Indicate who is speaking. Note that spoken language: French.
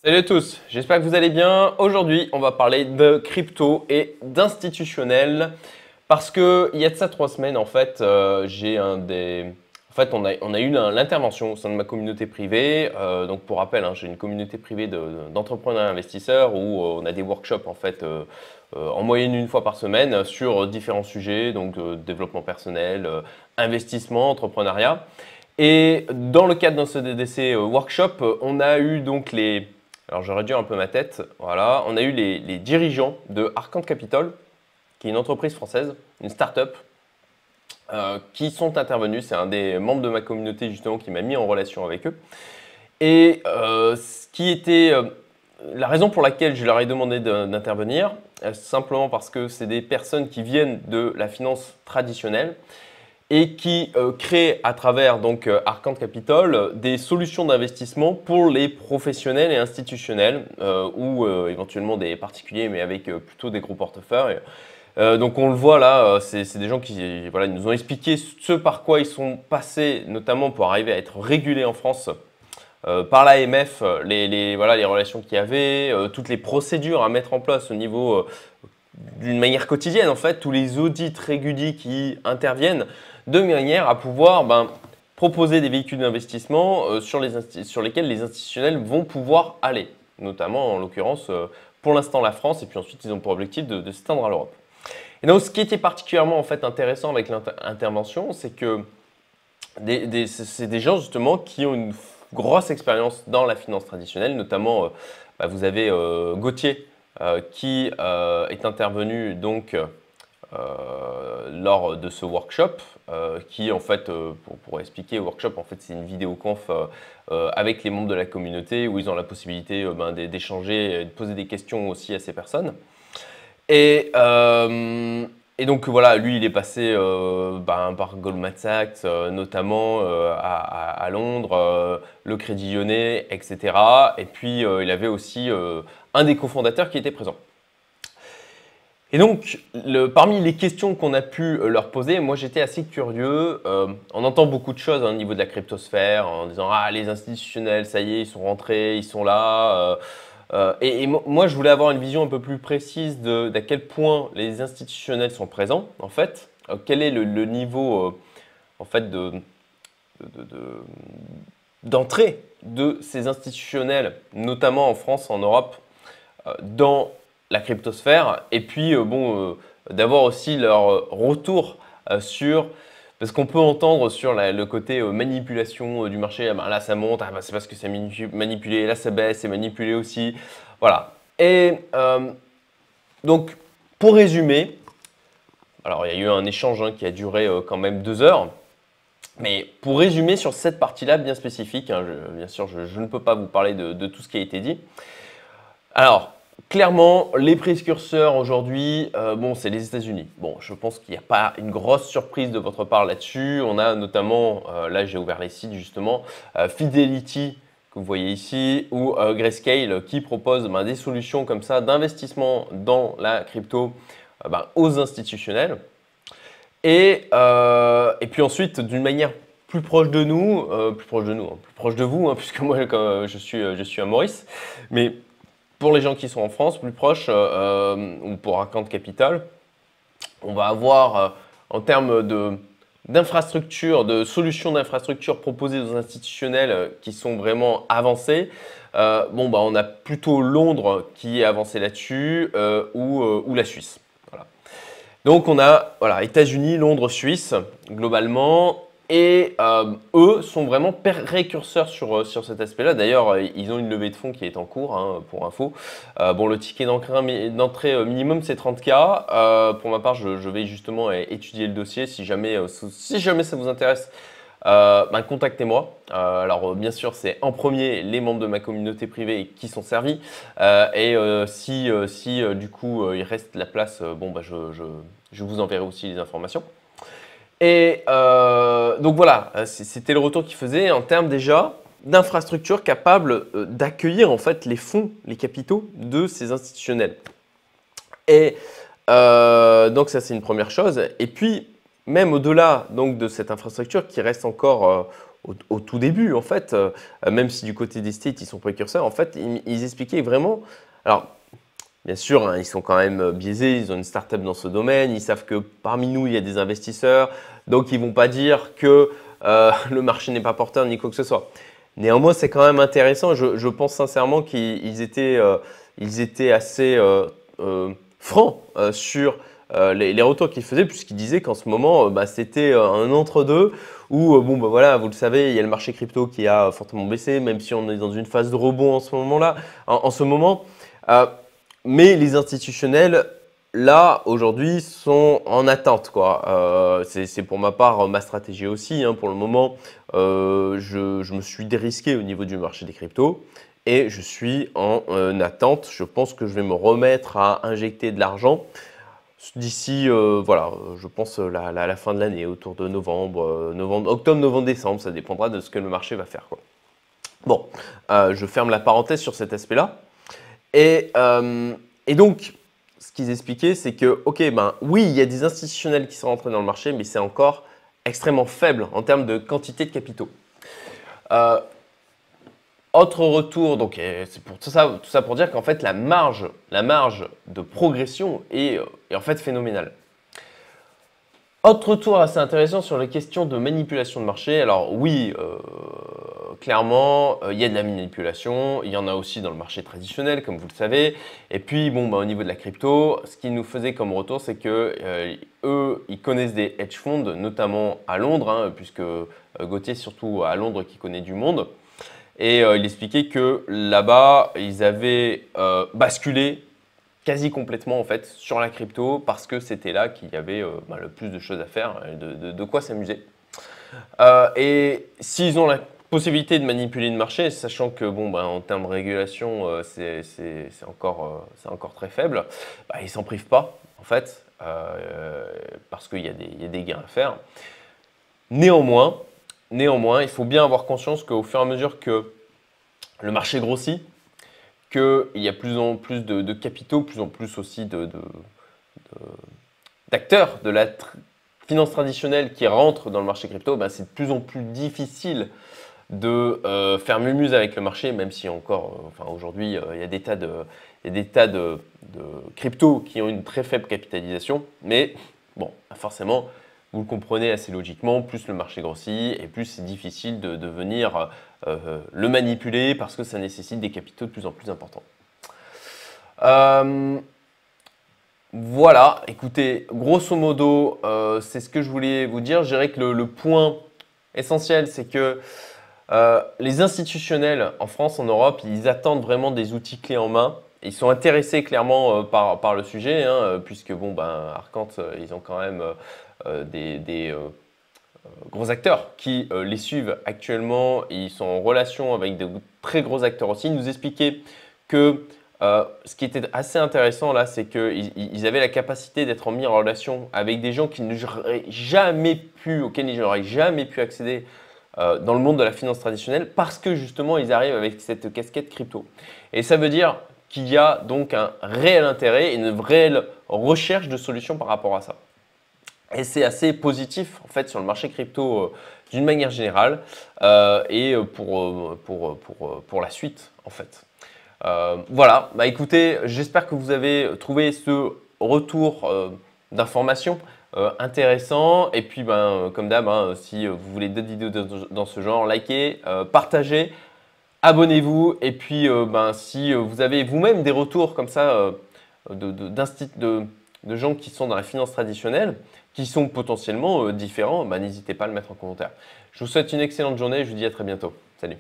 Speaker 1: Salut à tous, j'espère que vous allez bien. Aujourd'hui, on va parler de crypto et d'institutionnel parce que il y a de ça 3 semaines, en fait, on a eu l'intervention au sein de ma communauté privée. Donc, pour rappel, j'ai une communauté privée d'entrepreneurs et investisseurs où on a des workshops en moyenne une fois par semaine sur différents sujets, donc développement personnel, investissement, entrepreneuriat. Et dans le cadre de ces workshops, on a eu donc alors je réduis un peu ma tête, voilà, on a eu les dirigeants de Arcand Capital, qui est une entreprise française, une start-up, qui sont intervenus. C'est un des membres de ma communauté justement qui m'a mis en relation avec eux. Et ce qui était la raison pour laquelle je leur ai demandé d'intervenir, simplement parce que c'est des personnes qui viennent de la finance traditionnelle et qui crée à travers donc Arcand Capital des solutions d'investissement pour les professionnels et institutionnels ou éventuellement des particuliers, mais avec plutôt des gros portefeuilles. Donc on le voit là, c'est des gens qui voilà, ils nous ont expliqué ce par quoi ils sont passés, notamment pour arriver à être régulés en France par l'AMF, voilà, les relations qu'il y avait, toutes les procédures à mettre en place au niveau d'une manière quotidienne, en fait, tous les audits réguliers qui interviennent, de manière à pouvoir proposer des véhicules d'investissement sur lesquels les institutionnels vont pouvoir aller, notamment en l'occurrence pour l'instant la France, et puis ensuite ils ont pour objectif de s'étendre à l'Europe. Et donc ce qui était particulièrement en fait intéressant avec l'intervention, c'est que c'est des gens justement qui ont une grosse expérience dans la finance traditionnelle, notamment vous avez Gauthier qui est intervenu donc lors de ce workshop, qui en fait, pour expliquer le workshop, en fait c'est une vidéoconf avec les membres de la communauté où ils ont la possibilité d'échanger et de poser des questions aussi à ces personnes. Et, et donc voilà, lui il est passé par Goldman Sachs, notamment à Londres, le Crédit Lyonnais, etc. Et puis il avait aussi un des cofondateurs qui était présent. Et donc, parmi les questions qu'on a pu leur poser, moi j'étais assez curieux. On entend beaucoup de choses au niveau de la cryptosphère en disant « Ah, les institutionnels, ça y est, ils sont rentrés, ils sont là ». Et moi, je voulais avoir une vision un peu plus précise d'à quel point les institutionnels sont présents, en fait. Quel est le niveau en fait, d'entrée de ces institutionnels, notamment en France, en Europe, dans la cryptosphère, et puis d'avoir aussi leur retour sur, parce qu'on peut entendre sur le côté manipulation du marché, là ça monte, c'est parce que c'est manipulé, là ça baisse, c'est manipulé aussi, voilà. Et donc pour résumer, alors il y a eu un échange qui a duré quand même 2 heures, mais pour résumer sur cette partie-là bien spécifique, bien sûr je ne peux pas vous parler de tout ce qui a été dit. Alors, clairement, les précurseurs aujourd'hui, c'est les États-Unis. Bon, je pense qu'il n'y a pas une grosse surprise de votre part là-dessus. On a notamment, là j'ai ouvert les sites justement, Fidelity, que vous voyez ici, ou Grayscale, qui proposent des solutions comme ça d'investissement dans la crypto aux institutionnels. Et puis ensuite, d'une manière plus proche de nous, plus proche de vous, puisque moi je suis à Maurice, mais pour les gens qui sont en France, plus proches, ou pour Arcand Capital, on va avoir en termes d'infrastructures, de solutions d'infrastructures proposées aux institutionnels qui sont vraiment avancées. On a plutôt Londres qui est avancé là-dessus ou la Suisse. Voilà. Donc on a États-Unis, Londres, Suisse globalement. Et eux sont vraiment précurseurs sur cet aspect-là. D'ailleurs, ils ont une levée de fonds qui est en cours, pour info. Le ticket d'entrée minimum, c'est 30K. Pour ma part, je vais justement étudier le dossier. Si jamais ça vous intéresse, contactez-moi. Alors, bien sûr, c'est en premier les membres de ma communauté privée qui sont servis. Si du coup, il reste la place, je vous enverrai aussi les informations. Et donc voilà, c'était le retour qu'il faisait en termes déjà d'infrastructures capables d'accueillir en fait les fonds, les capitaux de ces institutionnels. Et donc ça c'est une première chose. Et puis même au-delà donc de cette infrastructure qui reste encore au tout début, en fait, même si du côté des States, ils sont précurseurs, en fait, ils expliquaient vraiment. Alors, bien sûr, hein, ils sont quand même biaisés, ils ont une start-up dans ce domaine, ils savent que parmi nous, il y a des investisseurs, donc ils ne vont pas dire que le marché n'est pas porteur ni quoi que ce soit. Néanmoins, c'est quand même intéressant. Je pense sincèrement qu'ils étaient assez francs sur les retours qu'ils faisaient, puisqu'ils disaient qu'en ce moment, c'était un entre-deux où, bon, voilà, vous le savez, il y a le marché crypto qui a fortement baissé, même si on est dans une phase de rebond en ce moment-là, en ce moment. Mais les institutionnels, là, aujourd'hui, sont en attente, quoi. C'est pour ma part ma stratégie aussi, hein. Pour le moment, je me suis dérisqué au niveau du marché des cryptos et je suis en attente. Je pense que je vais me remettre à injecter de l'argent d'ici, voilà, je pense la fin de l'année, autour de octobre, novembre, décembre. Ça dépendra de ce que le marché va faire, quoi. Bon, je ferme la parenthèse sur cet aspect-là. Et donc, ce qu'ils expliquaient, c'est que, ok, oui, il y a des institutionnels qui sont rentrés dans le marché, mais c'est encore extrêmement faible en termes de quantité de capitaux. Autre retour, donc c'est pour tout ça pour dire qu'en fait la marge de progression est en fait phénoménale. Autre retour assez intéressant sur les questions de manipulation de marché. Alors oui, clairement, il y a de la manipulation. Il y en a aussi dans le marché traditionnel, comme vous le savez. Et puis, bon, au niveau de la crypto, ce qu'ils nous faisaient comme retour, c'est que eux, ils connaissent des hedge funds, notamment à Londres, hein, puisque Gauthier, surtout à Londres, qui connaît du monde. Et il expliquait que là-bas, ils avaient basculé quasi complètement en fait sur la crypto parce que c'était là qu'il y avait le plus de choses à faire, de quoi s'amuser. Et s'ils ont la possibilité de manipuler le marché, sachant que bon, en termes de régulation, c'est encore très faible, ils ne s'en privent pas en fait parce qu'il y a des gains à faire. Néanmoins, il faut bien avoir conscience qu'au fur et à mesure que le marché grossit, qu'il y a plus en plus de capitaux, plus en plus aussi d'acteurs de la finance traditionnelle qui rentrent dans le marché crypto, c'est de plus en plus difficile de faire mumuse avec le marché, même si encore, aujourd'hui, il y a des tas de cryptos qui ont une très faible capitalisation, mais bon, forcément, vous le comprenez assez logiquement, plus le marché grossit et plus c'est difficile de venir le manipuler parce que ça nécessite des capitaux de plus en plus importants. Voilà, écoutez, grosso modo, c'est ce que je voulais vous dire. Je dirais que le point essentiel, c'est que les institutionnels en France, en Europe, ils attendent vraiment des outils clés en main. Ils sont intéressés clairement par le sujet, hein, puisque bon, Arcante, ils ont quand même des gros acteurs qui les suivent actuellement. Ils sont en relation avec de très gros acteurs aussi. Ils nous expliquaient que ce qui était assez intéressant là, c'est qu'ils avaient la capacité d'être mis en relation avec des gens qui n'auraient jamais pu, auxquels ils n'auraient jamais pu accéder dans le monde de la finance traditionnelle parce que justement ils arrivent avec cette casquette crypto. Et ça veut dire qu'il y a donc un réel intérêt et une réelle recherche de solutions par rapport à ça. Et c'est assez positif en fait sur le marché crypto d'une manière générale et pour la suite en fait. Voilà, écoutez, j'espère que vous avez trouvé ce retour d'informations intéressant. Et puis, comme d'hab, si vous voulez d'autres vidéos dans ce genre, likez, partagez, abonnez-vous. Et puis, si vous avez vous-même des retours comme ça de gens qui sont dans la finance traditionnelle, qui sont potentiellement différents, n'hésitez pas à le mettre en commentaire. Je vous souhaite une excellente journée et je vous dis à très bientôt. Salut!